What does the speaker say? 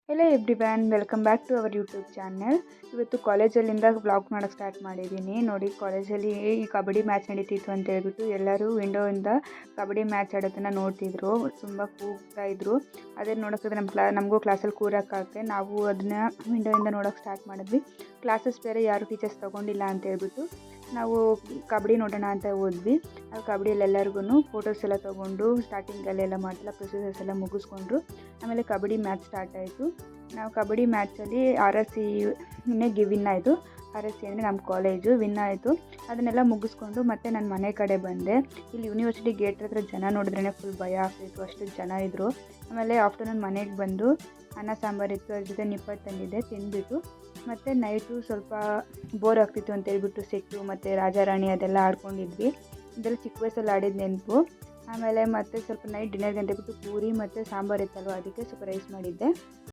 Hello everyone, welcome back to our YouTube channel. ಇವತ್ತು ಕಾಲೇಜಲ್ಲಿಂದ vlog ಮಾಡೋಕ್ಕೆ ಸ್ಟಾರ್ಟ್ ಮಾಡಿದ್ದೀನಿ. ನೋಡಿ, ಕಾಲೇಜಲ್ಲಿ ಈ ಕಬಡ್ಡಿ ಮ್ಯಾಚ್ ನಡೀತಿತ್ತು ಅಂತ ಹೇಳ್ಬಿಟ್ಟು ಎಲ್ಲರೂ ವಿಂಡೋಯಿಂದ ಕಬಡ್ಡಿ ಮ್ಯಾಚ್ ಆಡೋದನ್ನು ನೋಡ್ತಿದ್ರು. ತುಂಬ ಕೂಗ್ತಾಯಿದ್ರು. ಅದೇ ನೋಡೋಕ್ಕಾದ್ರೆ ನಮಗೂ ಕ್ಲಾಸಲ್ಲಿ ಕೂರೋಕ್ಕಾಗತ್ತೆ. ನಾವು ಅದನ್ನು ವಿಂಡೋಯಿಂದ ನೋಡೋಕ್ಕೆ ಸ್ಟಾರ್ಟ್ ಮಾಡಿದ್ವಿ. ಕ್ಲಾಸಸ್ ಬೇರೆ ಯಾರು ಟೀಚರ್ಸ್ ತೊಗೊಂಡಿಲ್ಲ ಅಂತ ಹೇಳ್ಬಿಟ್ಟು ನಾವು ಕಬಡ್ಡಿ ನೋಡೋಣ ಅಂತ ಹೋದ್ವಿ. ಆ ಕಬಡ್ಡಿಯಲ್ಲಿ ಎಲ್ಲರಿಗೂ ಫೋಟೋಸ್ ಎಲ್ಲ ತೊಗೊಂಡು ಸ್ಟಾರ್ಟಿಂಗಲ್ಲೆಲ್ಲ ಮಾಡ್ತಿಲ್ಲ ಪ್ರೊಸೀಜರ್ಸ್ ಎಲ್ಲ ಮುಗಿಸ್ಕೊಂಡ್ರು. ಆಮೇಲೆ ಕಬಡ್ಡಿ ಮ್ಯಾಚ್ ಸ್ಟಾರ್ಟ್ ಆಯಿತು. ನಾವು ಕಬಡ್ಡಿ ಮ್ಯಾಚಲ್ಲಿ RSC ವಿನ್ ಆಯಿತು. RSC ಅಂದರೆ ನಮ್ಮ ಕಾಲೇಜು ವಿನ್ ಆಯಿತು. ಅದನ್ನೆಲ್ಲ ಮುಗಿಸ್ಕೊಂಡು ಮತ್ತೆ ನಾನು ಮನೆ ಕಡೆ ಬಂದೆ. ಇಲ್ಲಿ ಯೂನಿವರ್ಸಿಟಿ ಗೇಟ್ ಹತ್ರ ಜನ ನೋಡಿದ್ರೇ ಫುಲ್ ಭಯ ಆಗ್ತಿತ್ತು, ಅಷ್ಟು ಜನ ಇದ್ದರು. ಆಮೇಲೆ ಆಫ್ಟರ್ನೂನ್ ಮನೆಗೆ ಬಂದು ಅನ್ನ ಸಾಂಬಾರು ಇತ್ತು, ಅದ್ರ ಜೊತೆ ನಿಪ್ಪಟ್ಟು ತಂದಿದ್ದೆ, ತಿಂದ್ಬಿಟ್ಟು ಮತ್ತು ನೈಟು ಸ್ವಲ್ಪ ಬೋರ್ ಆಗ್ತಿತ್ತು ಅಂತ ಹೇಳ್ಬಿಟ್ಟು ಸೆಟ್ಟು ಮತ್ತು ರಾಜಾರಾಣಿ ಅದೆಲ್ಲ ಆಡ್ಕೊಂಡಿದ್ವಿ. ಇದೆಲ್ಲ ಚಿಕ್ಕ ವಯಸ್ಸಲ್ಲಿ ಆಡಿದ ನೆನಪು. ಆಮೇಲೆ ಮತ್ತೆ ಸ್ವಲ್ಪ ನೈಟ್ ಡಿನ್ನರ್ಗೆ ಅಂತ ಹೇಳ್ಬಿಟ್ಟು ಪೂರಿ ಮತ್ತು ಸಾಂಬಾರು ಇತ್ತಲ್ವ, ಅದಕ್ಕೆ ಸ್ವಲ್ಪ ರೈಸ್ ಮಾಡಿದ್ದೆ.